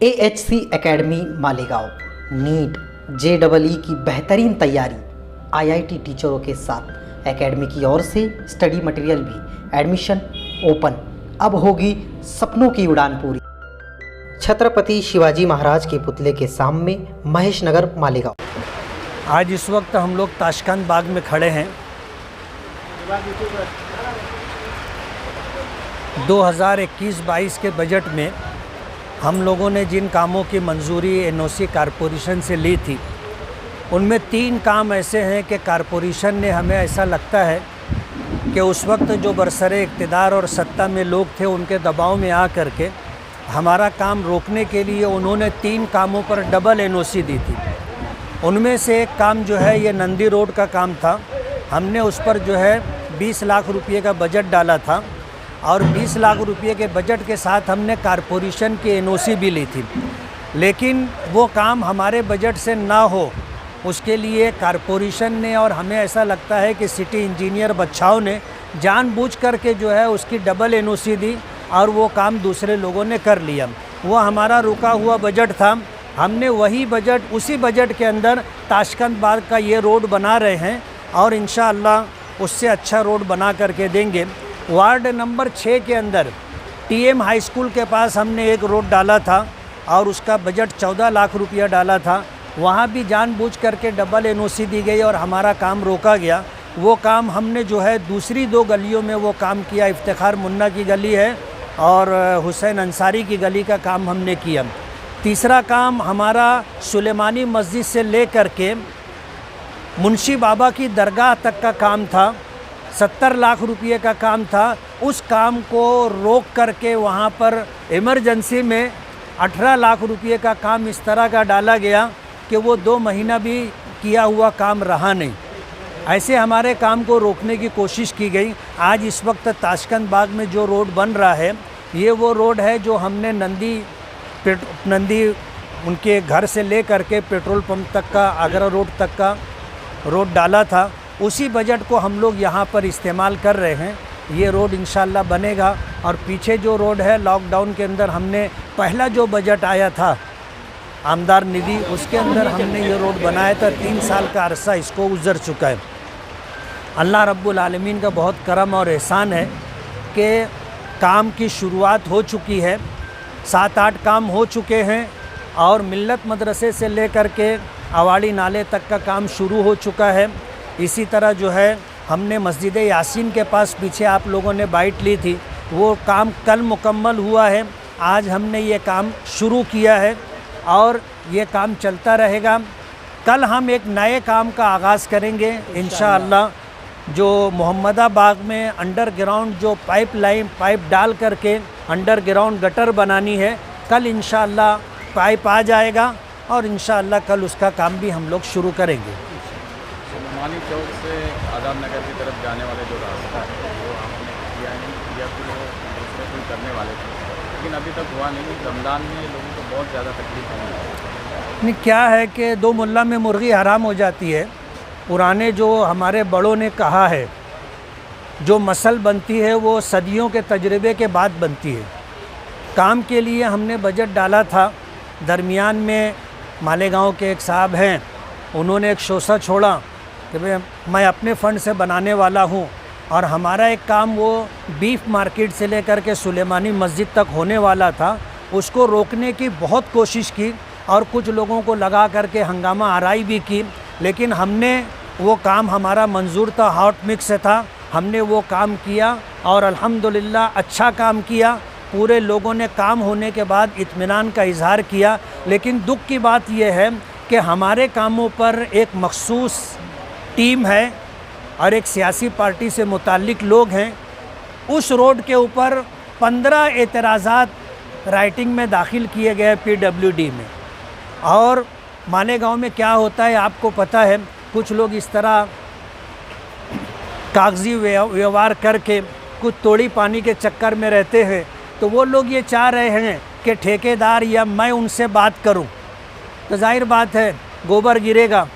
AHC academy Malegaon NEET JEE की बेहतरीन तैयारी IIT टीचरों के साथ एकेडमी की ओर से स्टडी मटेरियल भी एडमिशन ओपन। अब होगी सपनों की उड़ान पूरी। छत्रपति शिवाजी महाराज के पुतले के सामने महेश नगर मालेगांव। आज इस वक्त हम लोग ताशकंद बाग में खड़े हैं। 2021-22 के बजट में हम लोगों ने जिन कामों की मंजूरी NOC कारपोरेशन से ली थी, उनमें 3 काम ऐसे हैं कि कारपोरेशन ने, हमें ऐसा लगता है कि उस वक्त जो बरसरे इक़्तिदार और सत्ता में लोग थे, उनके दबाव में आ करके हमारा काम रोकने के लिए उन्होंने 3 कामों पर डबल NOC दी थी। उनमें से एक काम जो है ये नंदी रोड का काम था। हमने उस पर जो है 20 लाख रुपये का बजट डाला था और 20 लाख रुपये के बजट के साथ हमने कारपोरेशन की NOC भी ली थी, लेकिन वो काम हमारे बजट से ना हो, उसके लिए कारपोरेशन ने, और हमें ऐसा लगता है कि सिटी इंजीनियर बच्चाओं ने जानबूझ करके जो है उसकी डबल NOC दी और वो काम दूसरे लोगों ने कर लिया। वो हमारा रुका हुआ बजट था। हमने वही बजट, उसी बजट के अंदर ताशकंद बाग का ये रोड बना रहे हैं और इंशाअल्लाह उससे अच्छा रोड बना करके देंगे। वार्ड नंबर 6 के अंदर TM हाई स्कूल के पास हमने एक रोड डाला था और उसका बजट 14 लाख रुपया डाला था। वहाँ भी जानबूझ करके डबल NOC दी गई और हमारा काम रोका गया। वो काम हमने जो है दूसरी 2 गलियों में वो काम किया। इफ्तिखार मुन्ना की गली है और हुसैन अंसारी की गली का काम हमने किया। तीसरा काम हमारा सुलेमानी मस्जिद से ले करके मुंशी बाबा की दरगाह तक का काम था। 70 लाख रुपये का काम था। उस काम को रोक करके वहाँ पर इमरजेंसी में 18 लाख रुपये का काम इस तरह का डाला गया कि वो 2 महीना भी किया हुआ काम रहा नहीं। ऐसे हमारे काम को रोकने की कोशिश की गई। आज इस वक्त ताशकंद बाग में जो रोड बन रहा है, ये वो रोड है जो हमने नंदी उनके घर से ले करके पेट्रोल पंप तक का, आगरा रोड तक का रोड डाला था। उसी बजट को हम लोग यहाँ पर इस्तेमाल कर रहे हैं। ये रोड इंशाल्लाह बनेगा। और पीछे जो रोड है, लॉकडाउन के अंदर हमने पहला जो बजट आया था आमदार निधि, उसके अंदर हमने ये रोड बनाया था। 3 साल का अरसा इसको गुजर चुका है। अल्लाह रब्बुल आलमीन का बहुत करम और एहसान है कि काम की शुरुआत हो चुकी है। 7-8 काम हो चुके हैं और मिल्लत मदरसे से लेकर के अवाड़ी नाले तक का काम शुरू हो चुका है। इसी तरह जो है हमने मस्जिद यासीन के पास, पीछे आप लोगों ने बाइट ली थी, वो काम कल मुकम्मल हुआ है। आज हमने ये काम शुरू किया है और ये काम चलता रहेगा। कल हम एक नए काम का आगाज़ करेंगे इंशाअल्लाह, जो मोहम्मदाबाग में अंडरग्राउंड जो पाइप डाल करके अंडरग्राउंड गटर बनानी है। कल इंशाअल्लाह पाइप आ जाएगा और इंशाअल्लाह कल उसका काम भी हम लोग शुरू करेंगे। सुलेमानी चौक से आज़ाद नगर की तरफ जाने वाले जो रास्ता है, वो हमने किया नहीं, या फिर वो दूसरे कोई करने वाले थे, लेकिन अभी तक हुआ नहीं। रमज़ान में लोगों को बहुत ज़्यादा तकलीफ होने लगी। नहीं, क्या है कि 2 मुल्ला में मुर्गी हराम हो जाती है। पुराने जो हमारे बड़ों ने कहा है, जो मसल बनती है वो सदियों के तजर्बे के बाद बनती है। काम के लिए हमने बजट डाला था। दरमियान में मालेगांव के एक साहब हैं, उन्होंने एक शोसा छोड़ा कि मैं अपने फ़ंड से बनाने वाला हूँ, और हमारा एक काम वो बीफ मार्केट से लेकर के सुलेमानी मस्जिद तक होने वाला था। उसको रोकने की बहुत कोशिश की और कुछ लोगों को लगा करके हंगामा आराई भी की, लेकिन हमने वो काम, हमारा मंजूर था, हॉट मिक्स से था, हमने वो काम किया और अल्हम्दुलिल्लाह अच्छा काम किया। पूरे लोगों ने काम होने के बाद इत्मीनान का इजहार किया। लेकिन दुख की बात यह है कि हमारे कामों पर एक मखसूस टीम है और एक सियासी पार्टी से मुताल्लिक लोग हैं। उस रोड के ऊपर 15 एतराज़ात राइटिंग में दाखिल किए गए PWD में। और मालेगांव में क्या होता है आपको पता है, कुछ लोग इस तरह कागजी व्यवहार करके कुछ तोड़ी पानी के चक्कर में रहते हैं। तो वो लोग ये चाह रहे हैं कि ठेकेदार या मैं उनसे बात करूं, तो जाहिर बात है गोबर गिरेगा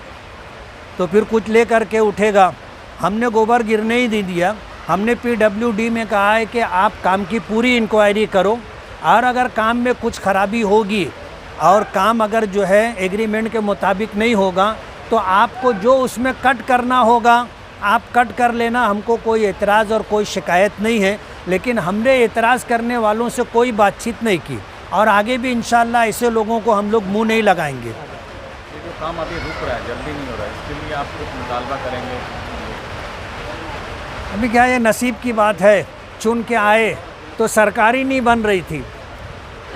तो फिर कुछ ले कर के उठेगा। हमने गोबर गिरने ही नहीं दिया। हमने PWD में कहा है कि आप काम की पूरी इंक्वायरी करो और अगर काम में कुछ खराबी होगी और काम अगर जो है एग्रीमेंट के मुताबिक नहीं होगा तो आपको जो उसमें कट करना होगा आप कट कर लेना, हमको कोई एतराज़ और कोई शिकायत नहीं है। लेकिन हमने एतराज़ करने वालों से कोई बातचीत नहीं की और आगे भी इंशाल्लाह ऐसे लोगों को हम लोग मुंह नहीं लगाएंगे। ये जो काम अभी रुक रहा है, जल्दी नहीं हो रहा है, इसके लिए आप कुछ मुतालबा करेंगे? अभी क्या ये नसीब की बात है, चुन के आए तो सरकार ही नहीं बन रही थी,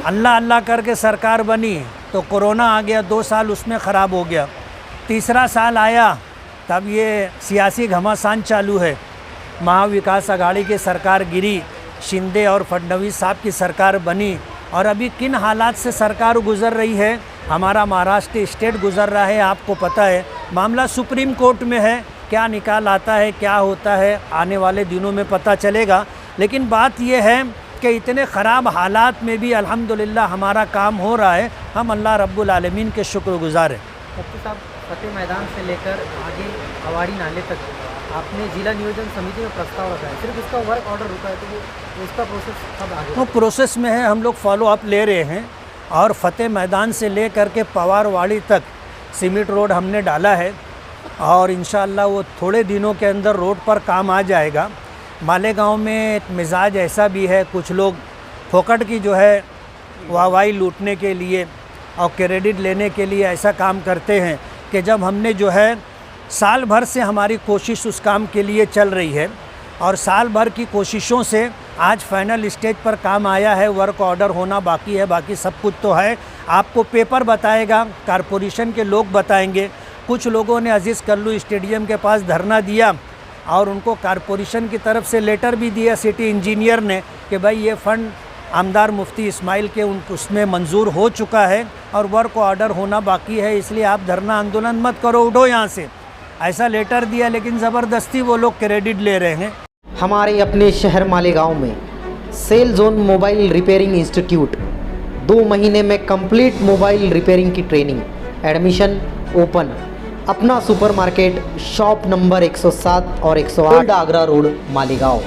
अल्लाह अल्लाह करके सरकार बनी तो कोरोना आ गया, 2 साल उसमें ख़राब हो गया। तीसरा साल आया तब ये सियासी घमासान चालू है, महाविकास आघाड़ी की सरकार गिरी, शिंदे और फडणवीस साहब की सरकार बनी और अभी किन हालात से सरकार गुज़र रही है, हमारा महाराष्ट्र स्टेट गुज़र रहा है, आपको पता है। मामला सुप्रीम कोर्ट में है, क्या निकाल आता है, क्या होता है, आने वाले दिनों में पता चलेगा। लेकिन बात यह है कि इतने ख़राब हालात में भी अल्हम्दुलिल्लाह हमारा काम हो रहा है, हम अल्लाह रब्बुल आलमीन के शुक्रगुज़ार हैं। मुफ्ती साहब, फतेह मैदान से लेकर आगे अवाड़ी नाले तक आपने जिला नियोजन समिति में प्रस्ताव रखा है, सिर्फ उसका वर्क ऑर्डर रुका है, तो वो उसका प्रोसेस कब आगे? वो प्रोसेस में है, हम लोग फॉलो अप ले रहे हैं और फतेह मैदान से ले कर के पवारवाड़ी तक सीमेंट रोड हमने डाला है और इंशाअल्लाह वो थोड़े दिनों के अंदर रोड पर काम आ जाएगा। मालेगांव में मिजाज ऐसा भी है, कुछ लोग फोकट की जो है वाहवाही लूटने के लिए और क्रेडिट लेने के लिए ऐसा काम करते हैं कि जब हमने जो है साल भर से हमारी कोशिश उस काम के लिए चल रही है और साल भर की कोशिशों से आज फाइनल स्टेज पर काम आया है, वर्क ऑर्डर होना बाकी है, बाकी सब कुछ तो है। आपको पेपर बताएगा, कारपोरेशन के लोग बताएंगे। कुछ लोगों ने अजीज़ कल्लू स्टेडियम के पास धरना दिया और उनको कारपोरेशन की तरफ से लेटर भी दिया सिटी इंजीनियर ने कि भाई ये फ़ंड आमदार मुफ्ती इस्माइल के उसमें मंजूर हो चुका है और वर्क ऑर्डर होना बाकी है, इसलिए आप धरना आंदोलन मत करो, उठो यहाँ से, ऐसा लेटर दिया। लेकिन ज़बरदस्ती वो लोग क्रेडिट ले रहे हैं। हमारे अपने शहर मालेगांव में sell zone mobile repairing institute 2 महीने में कंप्लीट मोबाइल रिपेयरिंग की ट्रेनिंग, एडमिशन ओपन। अपना सुपरमार्केट शॉप नंबर 107 और 108 आगरा रोड मालेगांव।